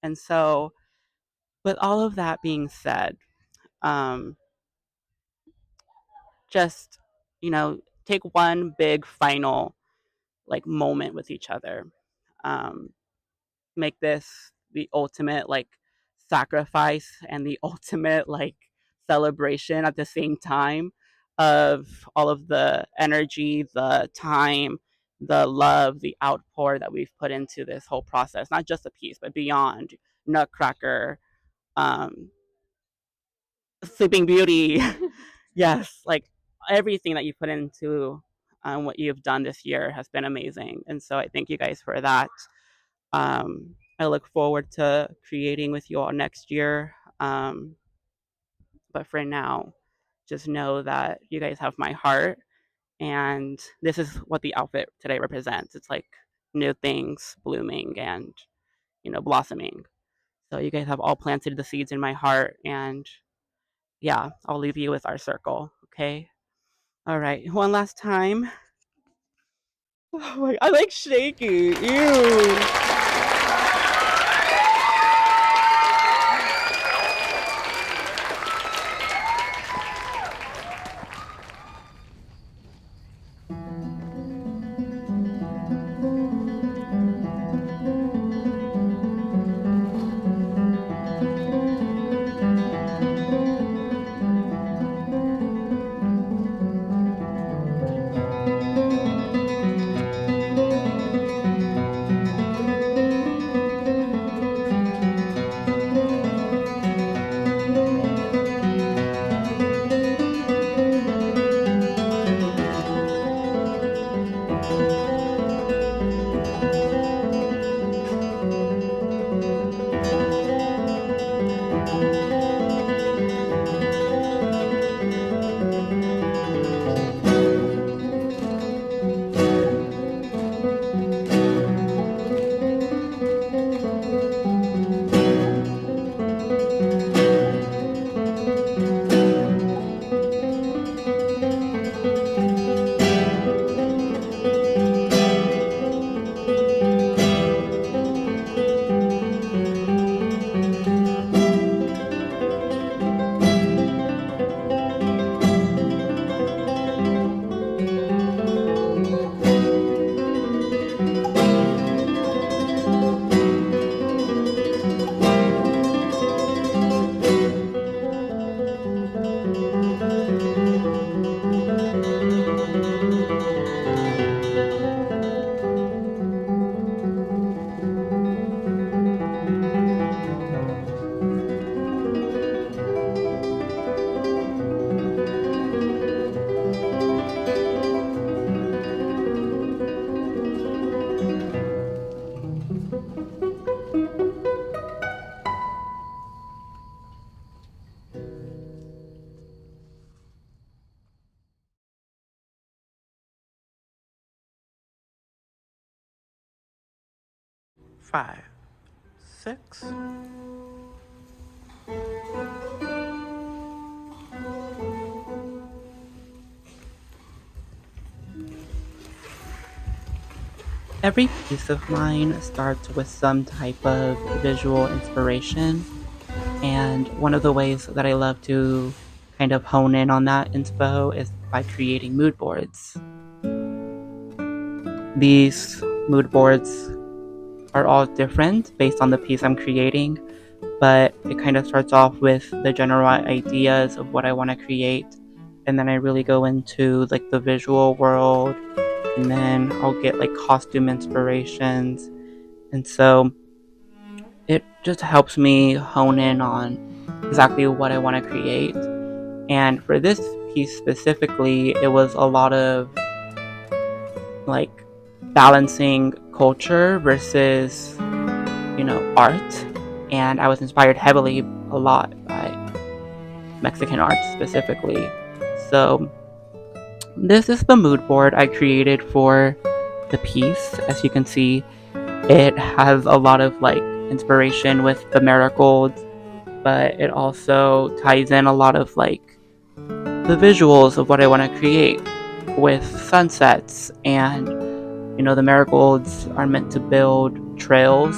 And so, with all of that being said, um, just, take one big final like moment with each other. Um, make this the ultimate like sacrifice and the ultimate like celebration at the same time of all of the energy, the time, the love, the outpour that we've put into this whole process, not just a piece, but beyond Nutcracker, um, Sleeping Beauty. Yes, like everything that you put into what you've done this year has been amazing. And so I thank you guys for that. I look forward to creating with you all next year. But for now, just know that you guys have my heart. And this is what the outfit today represents. It's like new things blooming and, blossoming. So you guys have all planted the seeds in my heart. And yeah, I'll leave you with our circle. Okay. All right. One last time. Oh my, I like shaky. Ew. 5, 6. Every piece of mine starts with some type of visual inspiration, and one of the ways that I love to kind of hone in on that inspo is by creating mood boards. These mood boards are all different based on the piece I'm creating, but it kind of starts off with the general ideas of what I want to create, and then I really go into like the visual world, and then I'll get like costume inspirations. And so it just helps me hone in on exactly what I want to create. And for this piece specifically, it was a lot of like balancing culture versus, art. And I was inspired heavily a lot by Mexican art specifically. So this is the mood board I created for the piece. As you can see, it has a lot of like inspiration with the marigolds, but it also ties in a lot of like the visuals of what I want to create with sunsets. And the marigolds are meant to build trails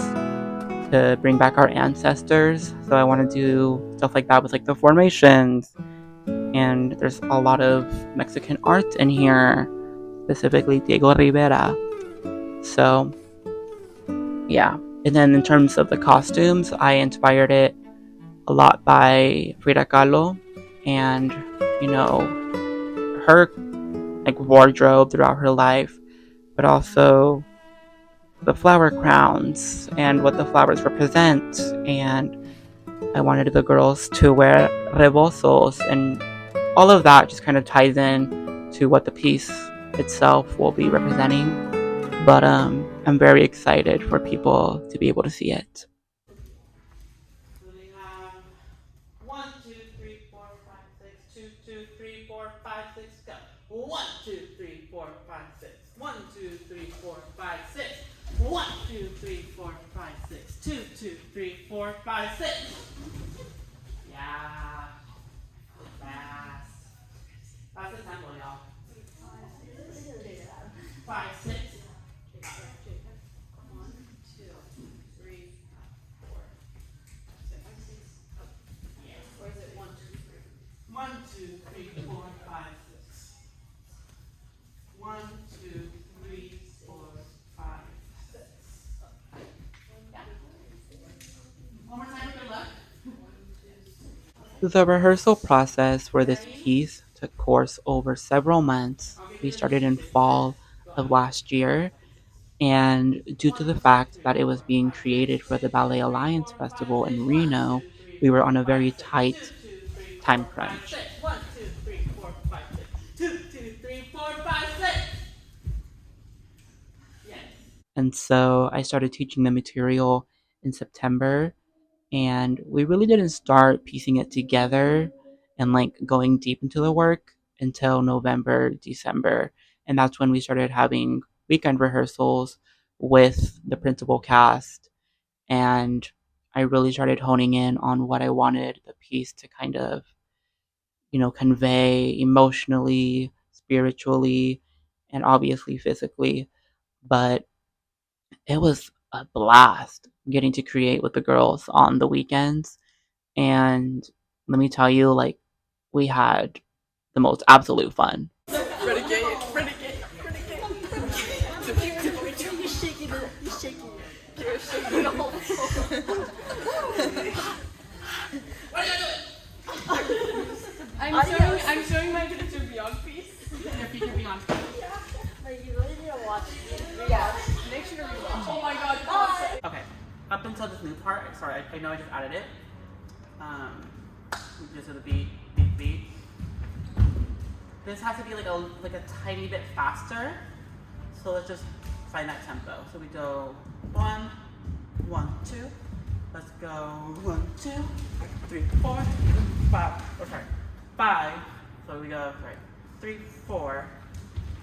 to bring back our ancestors. So I want to do stuff like that with like the formations. And there's a lot of Mexican art in here, specifically Diego Rivera. So yeah. And then in terms of the costumes, I inspired it a lot by Frida Kahlo and, you know, her like wardrobe throughout her life, but also the flower crowns and what the flowers represent. And I wanted the girls to wear rebosos, and all of that just kind of ties in to what the piece itself will be representing. But I'm very excited for people to be able to see it. So we have 1, 2, 3, 4, 5, 6, 2, 2, 3, 4, 5, 6, go. 1, 2, 3, 4, 5, 6. 1, 2, 3, 4, 5, 6. 1, 2, 3, 4, 5, 6. 2, 2, 3, 4, 5, 6. Yeah. Fast. Fast as tempo, y'all. 5, 6. 1, 2, 3, 4, 5, 6. 1, 2, 3, 4, 5, 6. Yeah. One more time with your left. The rehearsal process for this piece took course over several months. We started in fall of last year, and due to the fact that it was being created for the Ballet Alliance Festival in Reno, we were on a very tight time crunch. 1, 2, 3, 4, 5, 6. 2, 2, 3, 4, 5, 6. Yes. And so I started teaching the material in September, and we really didn't start piecing it together and like going deep into the work until November, December. And that's when we started having weekend rehearsals with the principal cast. And I really started honing in on what I wanted the piece to kind of, convey emotionally, spiritually, and obviously physically. But it was a blast getting to create with the girls on the weekends. And let me tell you, like, we had the most absolute fun. Renegade, renegade, renegade, renegade. You're shaking it, you're shaking it. You're shaking it all. What are you doing? I'm showing my future beyond piece. Your future beyond. Yeah. Like you really need to watch it. Yeah. Make sure you watch it. Oh my god. Bye. Okay, up until this new part, sorry, I know I just added it. Just with the beat. This has to be like a tiny bit faster. So let's just find that tempo. So we go 1, 1, 2. Let's go 1, 2, 3, 4, 5. Oh, sorry, 5. So we go 3, 4.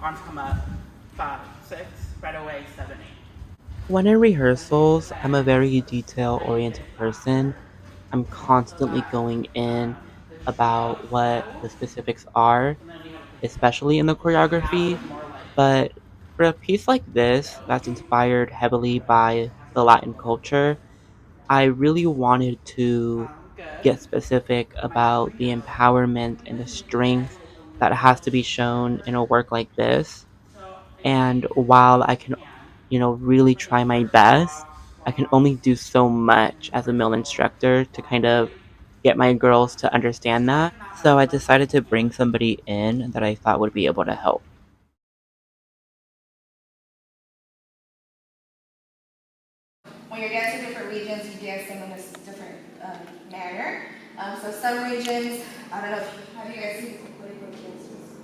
Arms come up. 5, 6. Right away 7, 8. When in rehearsals, I'm a very detail-oriented person. I'm constantly going in about what the specifics are, especially in the choreography. But for a piece like this, that's inspired heavily by the Latin culture, I really wanted to get specific about the empowerment and the strength that has to be shown in a work like this. And while I can, really try my best, I can only do so much as a male instructor to kind of get my girls to understand that. So I decided to bring somebody in that I thought would be able to help. When you're dancing different regions, you dance them in a different manner. So some regions, I don't know, have you guys seen Marigold dancers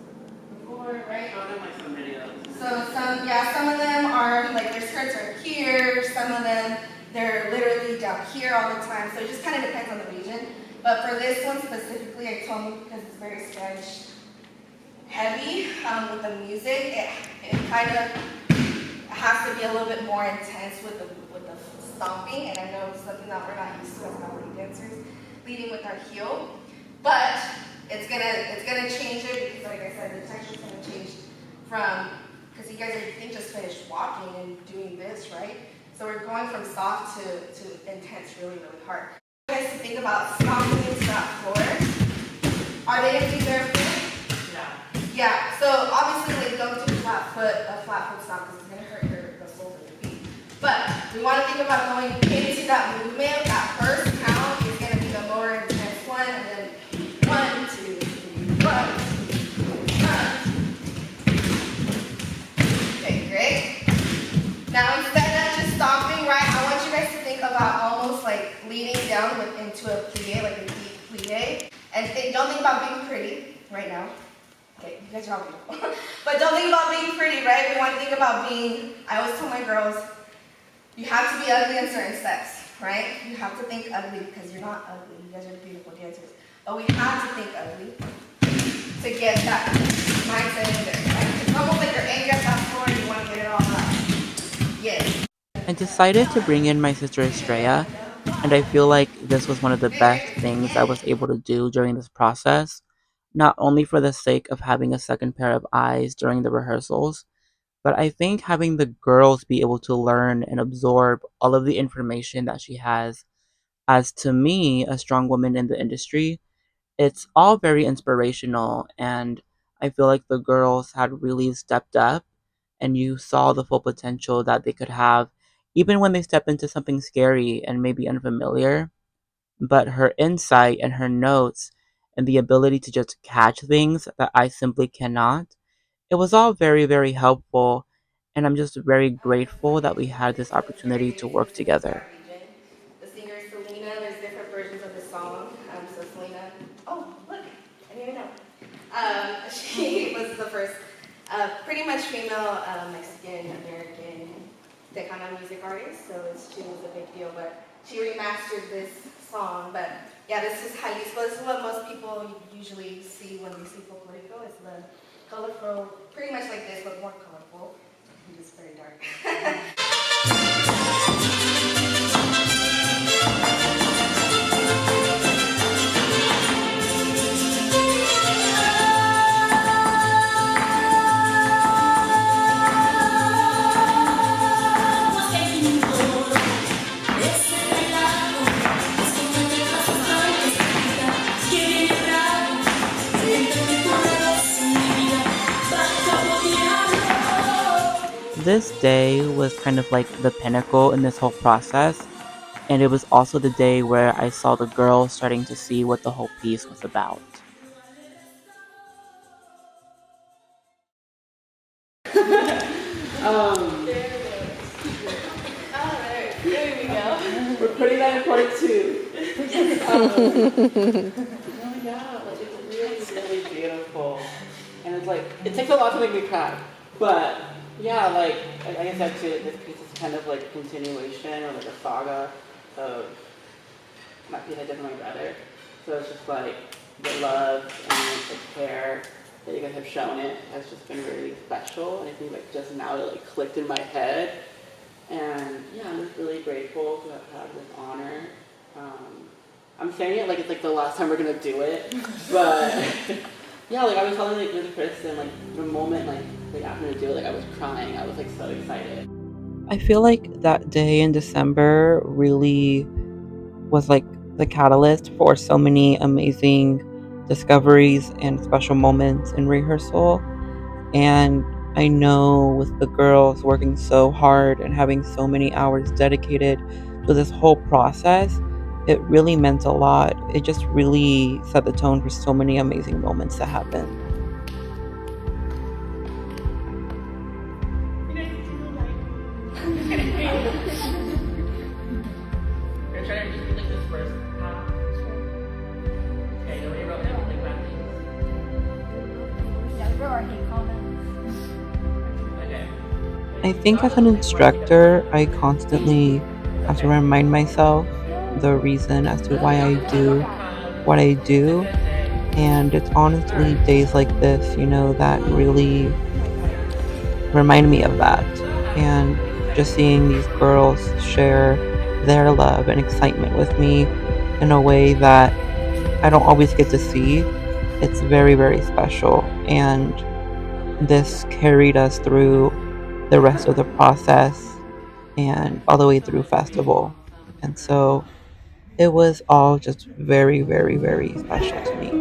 before, right? So some of them are like their skirts are here, some of them they're literally down here all the time. So it just kind of depends on the region. But for this one specifically, I told you because it's very Spanish heavy with the music, it kind of has to be a little bit more intense with the stomping, and I know it's something that we're not used to as ballet dancers, leading with our heel. But it's gonna change it because, like I said, the texture's gonna change from because you guys are you just finished walking and doing this, right? So we're going from soft to intense really, really hard. You guys to think about stomping into that floor. Are they gonna be barefoot? Yeah, so obviously like don't do a flat foot stomp because it's gonna hurt the soles of your feet. But we want to think about going into that movement. That first count is gonna be the more intense one, and then 1, 2, 3, 1, 2, 1. Okay, great. Now instead of just stomping, right, I want you guys to think about almost like leaning down into a plie, like a deep plie. And don't think about being pretty right now. Okay, you guys are all beautiful. But don't think about being pretty, right? We want to think about being, I always tell my girls, you have to be ugly in certain steps, right? You have to think ugly because you're not ugly. You guys are beautiful dancers. But we have to think ugly to get that mindset in there, right? It's almost like you're angry at that floor and you want to get it all out. Yes. I decided to bring in my sister Estrella, and I feel like this was one of the best things I was able to do during this process, not only for the sake of having a second pair of eyes during the rehearsals, but I think having the girls be able to learn and absorb all of the information that she has, as to me, a strong woman in the industry, it's all very inspirational. And I feel like the girls had really stepped up, and you saw the full potential that they could have, even when they step into something scary and maybe unfamiliar. But her insight and her notes and the ability to just catch things that I simply cannot, it was all very, very helpful. And I'm just very grateful that we had this opportunity to work together. Region. The singer is Selena. There's different versions of the song. So Selena, oh look, I didn't even know. She was the first pretty much female Mexican American Tejana music artist. So she was a big deal. But she remastered this song. But yeah, this is Jalisco. This is what most people usually see when they see folklorico. It's the colorful, pretty much like this, but more colorful. It's very dark. This day was kind of like the pinnacle in this whole process, and it was also the day where I saw the girls starting to see what the whole piece was about. There we go. We're putting that in part 2. Oh yeah, like it's really, really beautiful. And it's like, it takes a lot to make me cry. But yeah, like I guess that too, this piece is kind of like a continuation or like a saga of my piece I did for my brother. So it's just like the love and the care that you guys have shown it has just been really special. And I think like just now it like clicked in my head. And yeah, I'm just really grateful to have had this honor. I'm saying it like it's like the last time we're gonna do it, but yeah, like I was telling like with Chris and like the moment like they asked me to do it, like I was crying. I was like so excited. I feel like that day in December really was like the catalyst for so many amazing discoveries and special moments in rehearsal. And I know with the girls working so hard and having so many hours dedicated to this whole process, it really meant a lot. It just really set the tone for so many amazing moments to happen. I think as an instructor, I constantly have to remind myself the reason as to why I do what I do. And it's honestly days like this, that really remind me of that. And just seeing these girls share their love and excitement with me in a way that I don't always get to see, it's very, very special. And this carried us through the rest of the process. and all the way through festival. And so it was all just very, very, very special to me.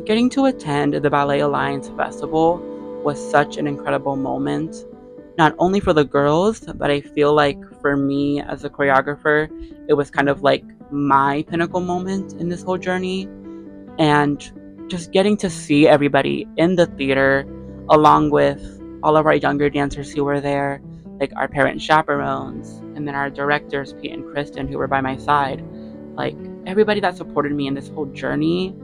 getting to attend the Ballet Alliance Festival was such an incredible moment, not only for the girls, but I feel like for me as a choreographer, it was kind of like my pinnacle moment in this whole journey. And just getting to see everybody in the theater along with all of our younger dancers who were there, like our parent chaperones, and then our directors, Pete and Kristen, who were by my side, like everybody that supported me in this whole journey.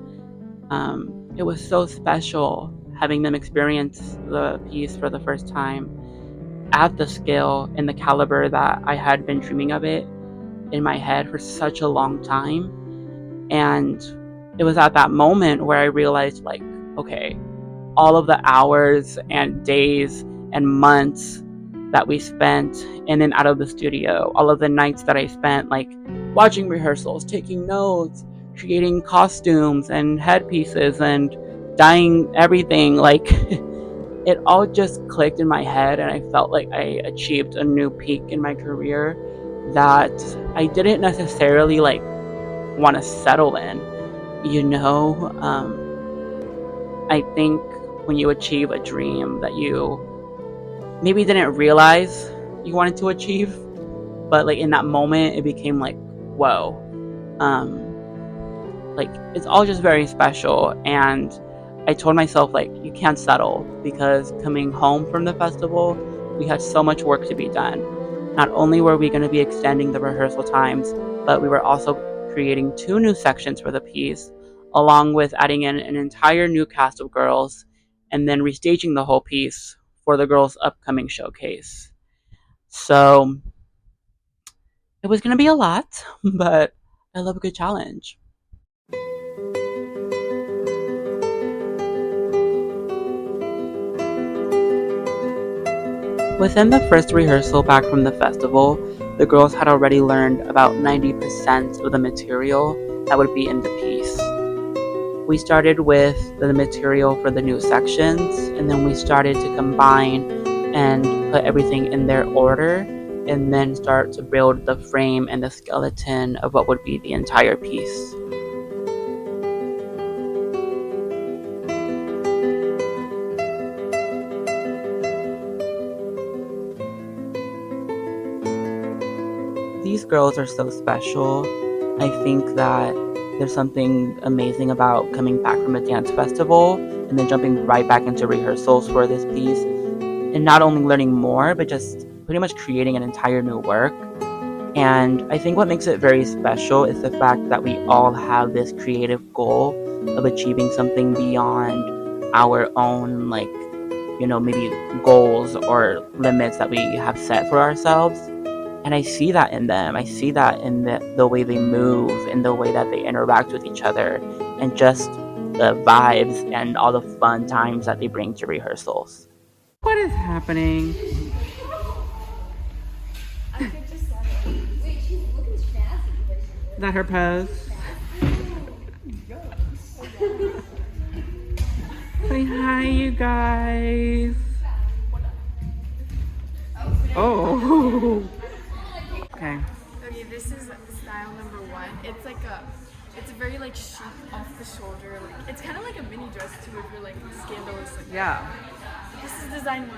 It was so special having them experience the piece for the first time at the scale and the caliber that I had been dreaming of it in my head for such a long time. And it was at that moment where I realized, like, okay, all of the hours and days and months that we spent in and out of the studio, all of the nights that I spent, like, watching rehearsals, taking notes, creating costumes and headpieces and dyeing everything, like, it all just clicked in my head, and I felt like I achieved a new peak in my career that I didn't necessarily like want to settle in. You know, I think when you achieve a dream that you maybe didn't realize you wanted to achieve, but like in that moment, it became like, whoa. Um, like it's all just very special, and I told myself like you can't settle because coming home from the festival, we had so much work to be done. Not only were we going to be extending the rehearsal times, but we were also creating 2 new sections for the piece, along with adding in an entire new cast of girls, and then restaging the whole piece for the girls' upcoming showcase. So it was going to be a lot, but I love a good challenge. Within the first rehearsal back from the festival, the girls had already learned about 90% of the material that would be in the piece. We started with the material for the new sections, and then we started to combine and put everything in their order, and then start to build the frame and the skeleton of what would be the entire piece. These girls are so special. I think that there's something amazing about coming back from a dance festival and then jumping right back into rehearsals for this piece and not only learning more, but just pretty much creating an entire new work. And I think what makes it very special is the fact that we all have this creative goal of achieving something beyond our own, like, maybe goals or limits that we have set for ourselves. And I see that in them. I see that in the way they move, in the way that they interact with each other, and just the vibes and all the fun times that they bring to rehearsals. What is happening? Is that her pose? Say hi, you guys. Oh. Okay. Okay, this is style number 1. It's a very like chic, off the shoulder. Like it's kind of like a mini dress too if you're like scandalous. Like Yeah. This is design 1.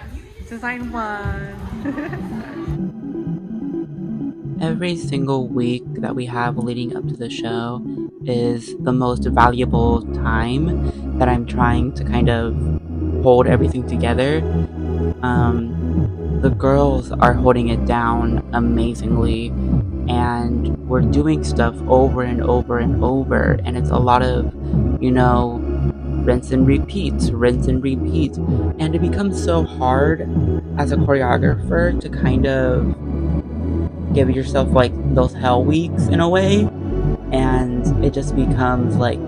Design 1. Every single week that we have leading up to the show is the most valuable time that I'm trying to kind of hold everything together. The girls are holding it down amazingly, and we're doing stuff over and over and over, and it's a lot of, rinse and repeat, rinse and repeat, and it becomes so hard as a choreographer to kind of give yourself like those hell weeks in a way, and it just becomes like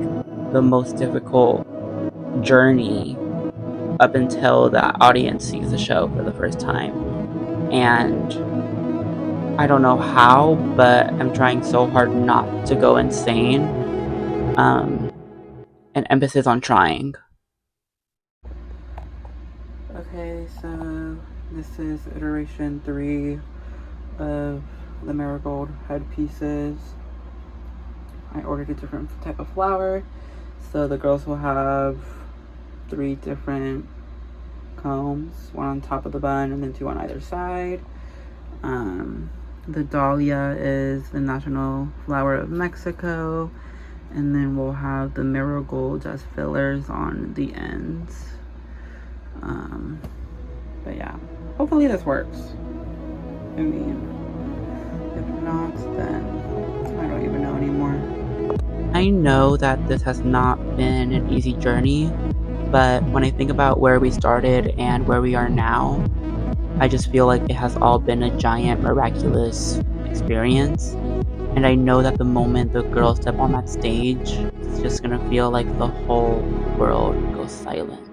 the most difficult journey up until the audience sees the show for the first time. And I don't know how, but I'm trying so hard not to go insane. And emphasis on trying. Okay, so this is iteration 3 of the Marigold headpieces. I ordered a different type of flower So the girls will have 3 different combs, one on top of the bun and then 2 on either side. The dahlia is the national flower of Mexico, and then we'll have the marigold as fillers on the ends. But yeah, hopefully this works. I mean, if not, then I don't even know anymore. I know that this has not been an easy journey, but when I think about where we started and where we are now, I just feel like it has all been a giant miraculous experience. And I know that the moment the girls step on that stage, it's just gonna feel like the whole world goes silent.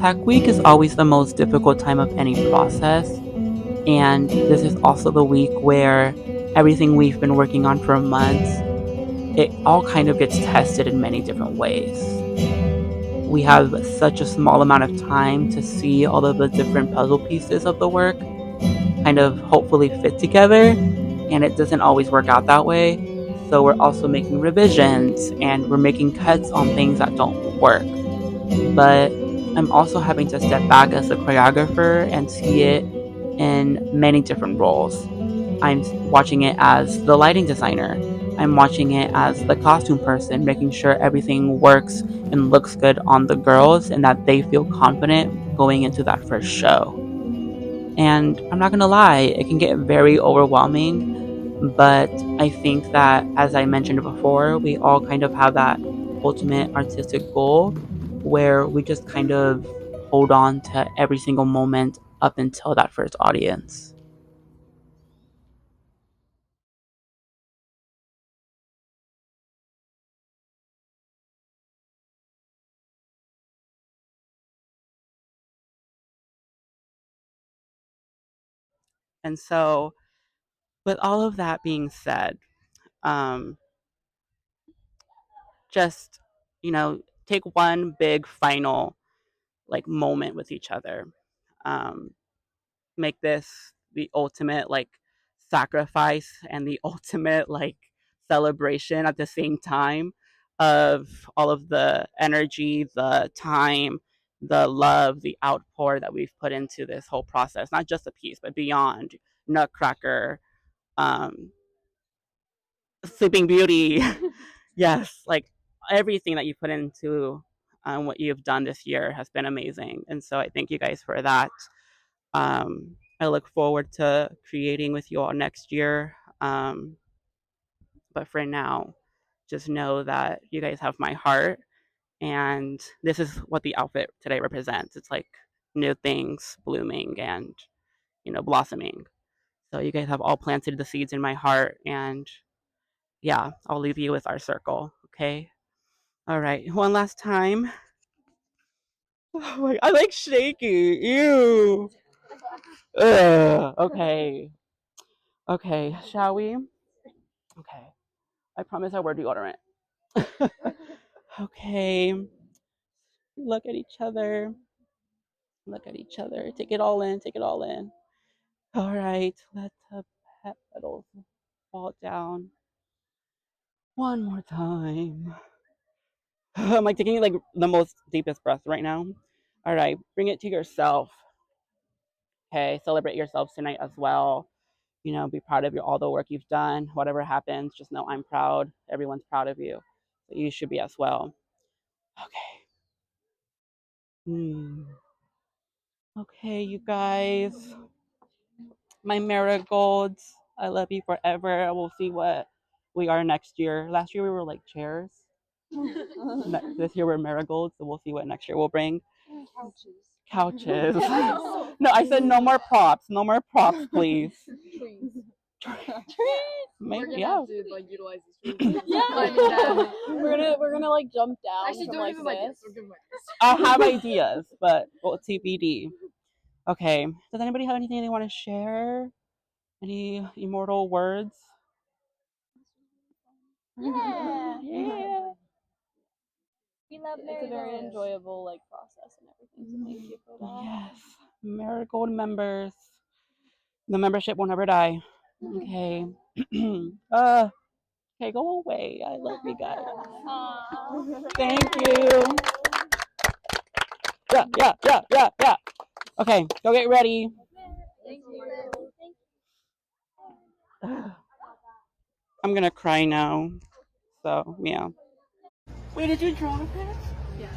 Tech week is always the most difficult time of any process, and this is also the week where everything we've been working on for months, it all kind of gets tested in many different ways. We have such a small amount of time to see all of the different puzzle pieces of the work kind of hopefully fit together, and it doesn't always work out that way. So we're also making revisions and we're making cuts on things that don't work. But I'm also having to step back as a choreographer and see it in many different roles. I'm watching it as the lighting designer. I'm watching it as the costume person, making sure everything works and looks good on the girls and that they feel confident going into that first show. And I'm not gonna lie, it can get very overwhelming, but I think that, as I mentioned before, we all kind of have that ultimate artistic goal where we just kind of hold on to every single moment up until that first audience. And so, with all of that being said, um, just, take one big final like moment with each other. Um, make this the ultimate like sacrifice and the ultimate like celebration at the same time of all of the energy, the time, the love, the outpour that we've put into this whole process, not just a piece, but beyond Nutcracker, um, Sleeping Beauty. Yes, like everything that you put into what you've done this year has been amazing. And so I thank you guys for that. I look forward to creating with you all next year. But for now, just know that you guys have my heart. And this is what the outfit today represents. It's like new things blooming and, blossoming. So you guys have all planted the seeds in my heart. And yeah, I'll leave you with our circle. Okay. All right. One last time. Oh my, I like shaky. Ew. Ugh. Okay. Okay. Shall we? Okay. I promise I wear deodorant. Okay. Look at each other. Look at each other. Take it all in. Take it all in. All right. Let the petals fall down. One more time. I'm like taking like the most deepest breath right now. All right. Bring it to yourself. Okay. Celebrate yourselves tonight as well. Be proud of all the work you've done. Whatever happens, just know I'm proud. Everyone's proud of you. So you should be as well. Okay. Okay, you guys. My marigolds. I love you forever. We'll see what we are next year. Last year we were like chairs. This year we're marigolds, so we'll see what next year will bring. Couches. No, I said no more props. No more props, please. Trees. Maybe, yeah. Have to like utilize these trees. Yeah. We're gonna like jump down. Actually, don't like this. I have ideas, but well, TBD. Okay. Does anybody have anything they want to share? Any immortal words? Yeah. Yeah. We love It's a very enjoyable like process and everything. So thank you for that. Yes. Marigold members. The membership will never die. Okay. Okay, go away. I love you guys. Thank you. Yeah. Okay, go get ready. Thank you. I'm gonna cry now. So, yeah. Wait, did you draw this? Yeah.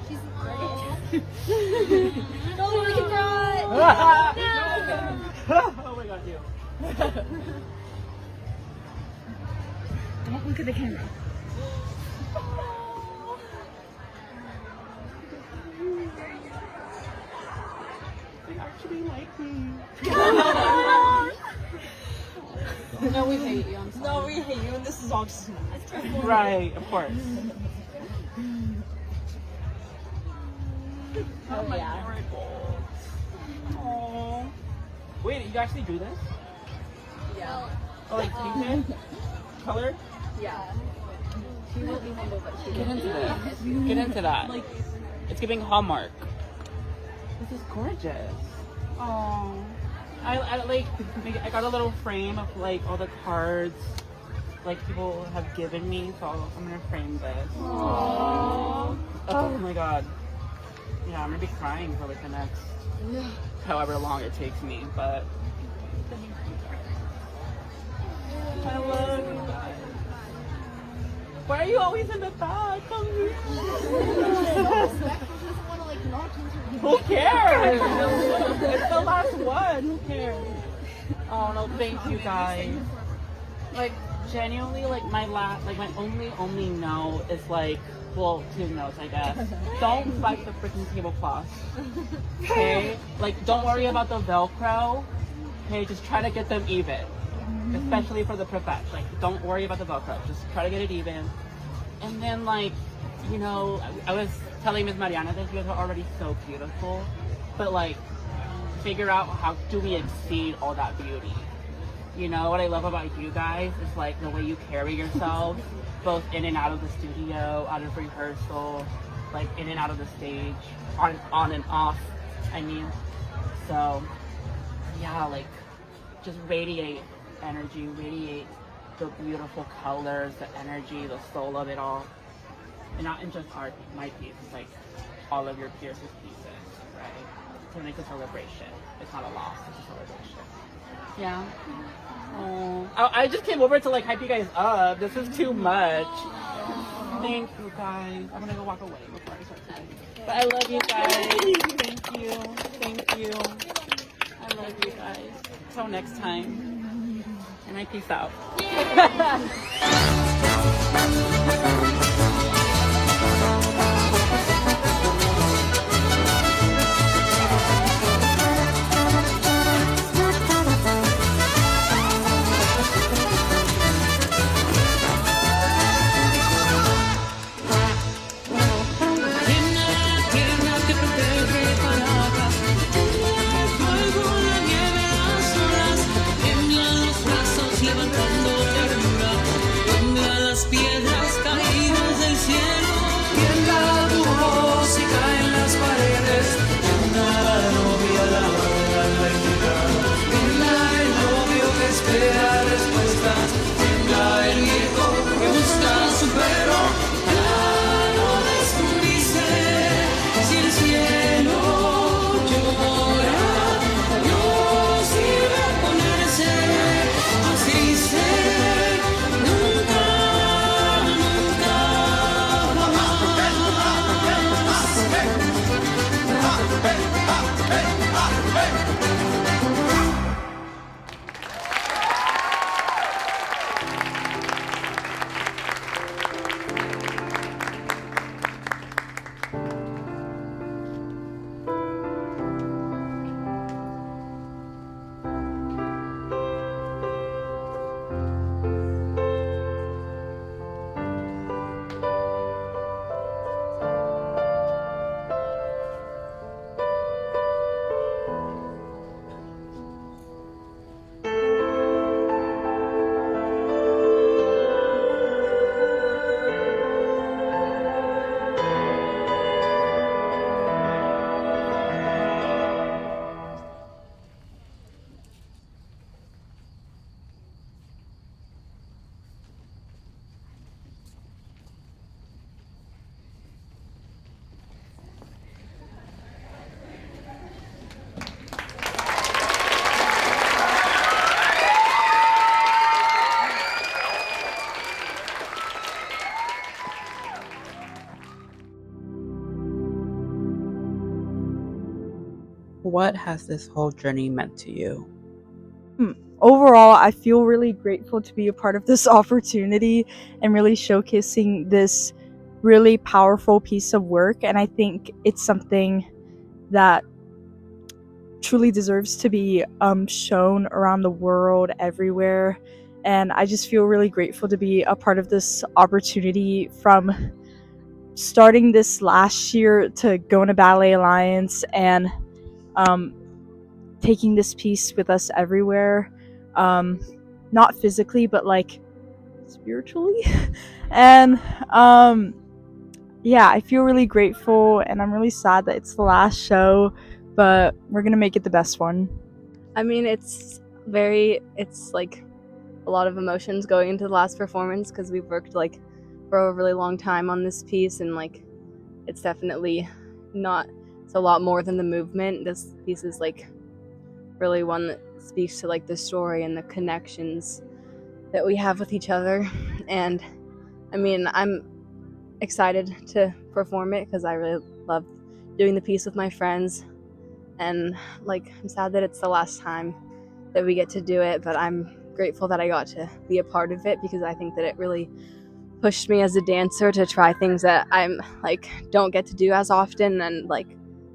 She's no, we can draw it. No. Oh my god, you. Look at the camera. They actually like me. No, we hate you. I'm sorry. No, we hate you, and this is all just Right, of course. Oh yeah. Aww. Wait, you actually do this? Yeah. Oh, like painted? Color? Yeah. She will be humble, but she Get into this. Get into that. Like, It's giving Hallmark. This is gorgeous. Oh, I like. I got a little frame of like all the cards like people have given me, so I'm gonna frame this. Aww. Oh my god. Yeah, I'm gonna be crying for like the next however long it takes me, but I love you guys. Why are you always in the back? Come here. Who cares? It's the last one. Who cares? Oh no, thank you guys. Like genuinely, like my only no is like, well, 2 no's I guess. Don't fight the freaking tablecloth. Okay? Like don't worry about the Velcro. Okay, just try to get them even. Especially for the profesh. Like don't worry about the Velcro. Just try to get it even. And then like, I was telling Ms. Mariana that you guys are already so beautiful. But like figure out how do we exceed all that beauty. You know, what I love about you guys is like the way you carry yourselves, both in and out of the studio, out of rehearsal, like in and out of the stage, on and off. I mean, so yeah, like just radiate energy, radiate the beautiful colors, the energy, the soul of it all. And not in just my piece, like all of your peers' pieces, right? To make a celebration. It's not a loss, it's a celebration. Yeah. Oh, I just came over to like hype you guys up. This is too much. Thank you guys. I'm gonna go walk away before I start crying. But I love you guys. Thank you. Thank you. I love you guys. Till next time. And I peace out. What has this whole journey meant to you? Overall, I feel really grateful to be a part of this opportunity and really showcasing this really powerful piece of work. And I think it's something that truly deserves to be shown around the world, everywhere. And I just feel really grateful to be a part of this opportunity, from starting this last year to going to Ballet Alliance and taking this piece with us everywhere, not physically but like spiritually. And yeah, I feel really grateful, and I'm really sad that it's the last show, but we're gonna make it the best one. I mean, it's like a lot of emotions going into the last performance, because we've worked like for a really long time on this piece, and like it's definitely not, it's a lot more than the movement. This piece is like really one that speaks to like the story and the connections that we have with each other. And I mean, I'm excited to perform it because I really love doing the piece with my friends, and like I'm sad that it's the last time that we get to do it, but I'm grateful that I got to be a part of it, because I think that it really pushed me as a dancer to try things that I'm like don't get to do as often. And like,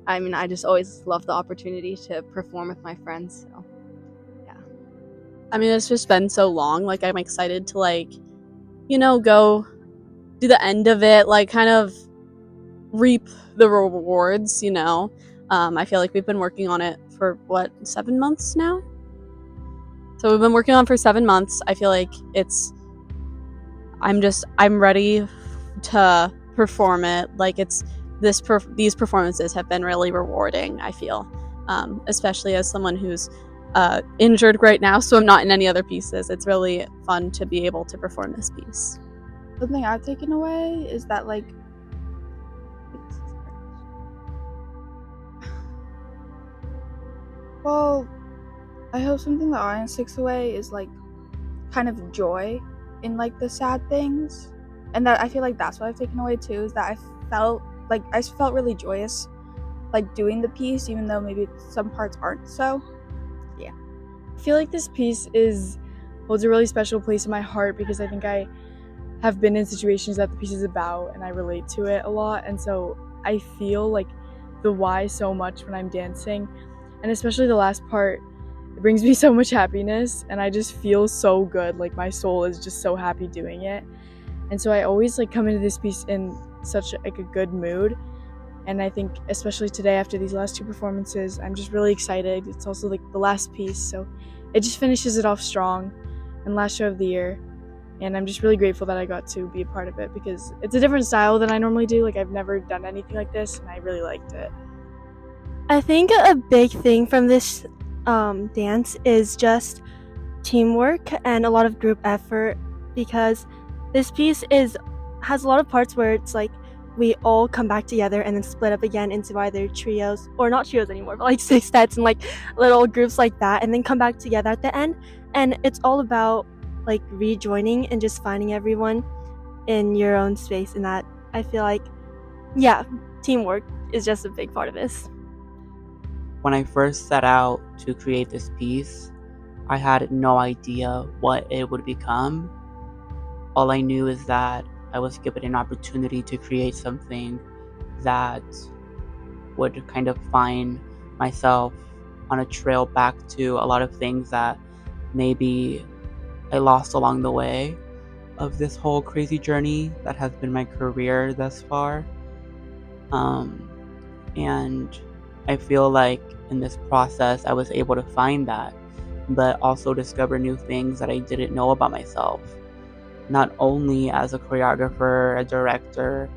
I mean, I just always love the opportunity to perform with my friends. So yeah, I mean, it's just been so long. Like, I'm excited to like, you know, go do the end of it, like kind of reap the rewards, you know. I feel like we've been working on it for for 7 months now. So we've been working on it for 7 months. I feel like I'm ready to perform it. Like these performances have been really rewarding, I feel, especially as someone who's injured right now, so I'm not in any other pieces. It's really fun to be able to perform this piece. Something I've taken away is that well, I hope something the audience takes away is kind of joy in the sad things, and that I feel like that's what I've taken away too, is that I felt really joyous doing the piece, even though maybe some parts aren't so. Yeah. I feel like this piece holds a really special place in my heart because I think I have been in situations that the piece is about and I relate to it a lot, and so I feel the why so much when I'm dancing, and especially the last part. It brings me so much happiness and I just feel so good. My soul is just so happy doing it. And so I always come into this piece in such a good mood. And I think especially today after these last 2 performances, I'm just really excited. It's also the last piece, so it just finishes it off strong, and last show of the year. And I'm just really grateful that I got to be a part of it because it's a different style than I normally do. I've never done anything like this and I really liked it. I think a big thing from this dance is just teamwork and a lot of group effort, because this piece has a lot of parts where it's we all come back together and then split up again into either trios, or not trios anymore, but sextets and little groups like that, and then come back together at the end. And it's all about rejoining and just finding everyone in your own space, and that I feel teamwork is just a big part of this. When I first set out to create this piece, I had no idea what it would become. All I knew is that I was given an opportunity to create something that would kind of find myself on a trail back to a lot of things that maybe I lost along the way of this whole crazy journey that has been my career thus far. And I feel like in this process, I was able to find that, but also discover new things that I didn't know about myself. Not only as a choreographer, a director,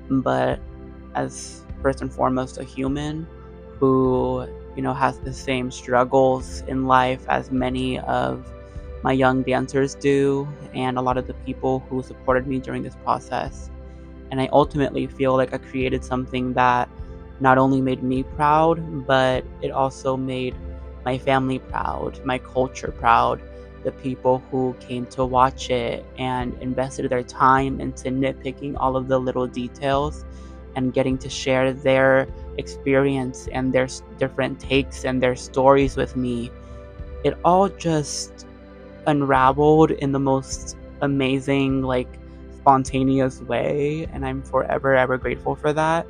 but as first and foremost a human who, has the same struggles in life as many of my young dancers do, and a lot of the people who supported me during this process. And I ultimately feel like I created something that not only made me proud, but it also made my family proud, my culture proud, the people who came to watch it and invested their time into nitpicking all of the little details and getting to share their experience and their different takes and their stories with me. It all just unraveled in the most amazing, spontaneous way, and I'm forever ever grateful for that.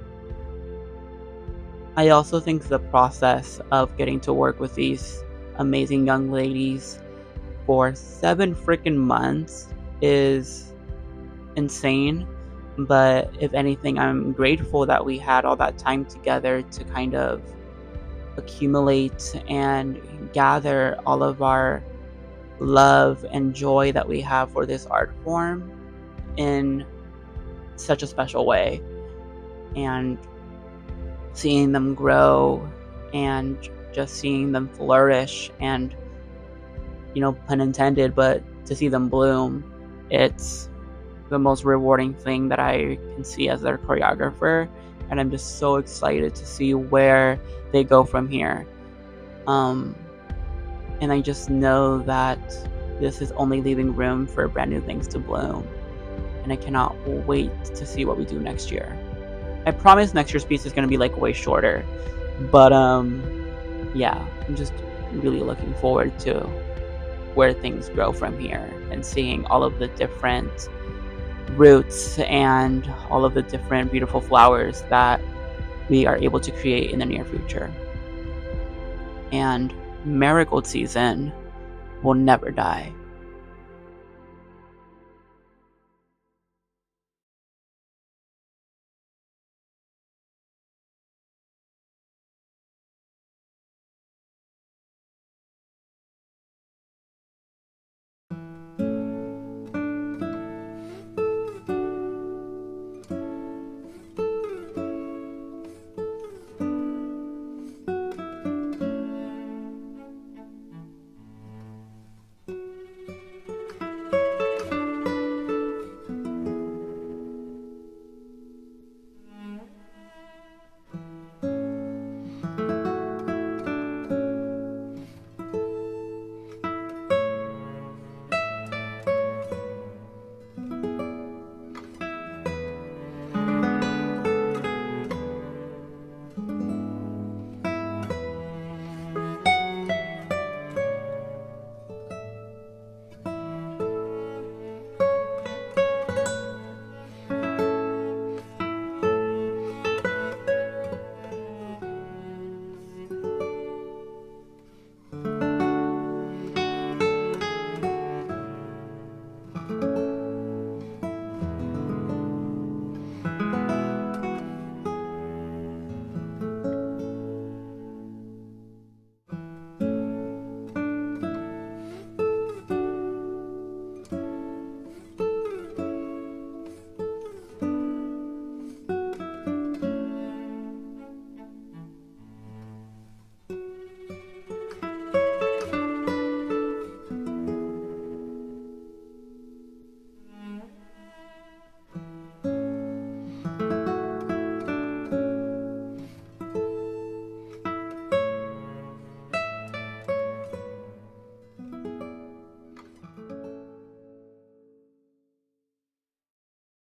I also think the process of getting to work with these amazing young ladies for 7 freaking months is insane. But if anything, I'm grateful that we had all that time together to kind of accumulate and gather all of our love and joy that we have for this art form in such a special way. And seeing them grow and just seeing them flourish and, pun intended, but to see them bloom, it's the most rewarding thing that I can see as their choreographer. And I'm just so excited to see where they go from here. And I just know that this is only leaving room for brand new things to bloom. And I cannot wait to see what we do next year. I promise next year's piece is going to be way shorter. But yeah, I'm just really looking forward to where things grow from here and seeing all of the different roots and all of the different beautiful flowers that we are able to create in the near future. And Marigold season will never die.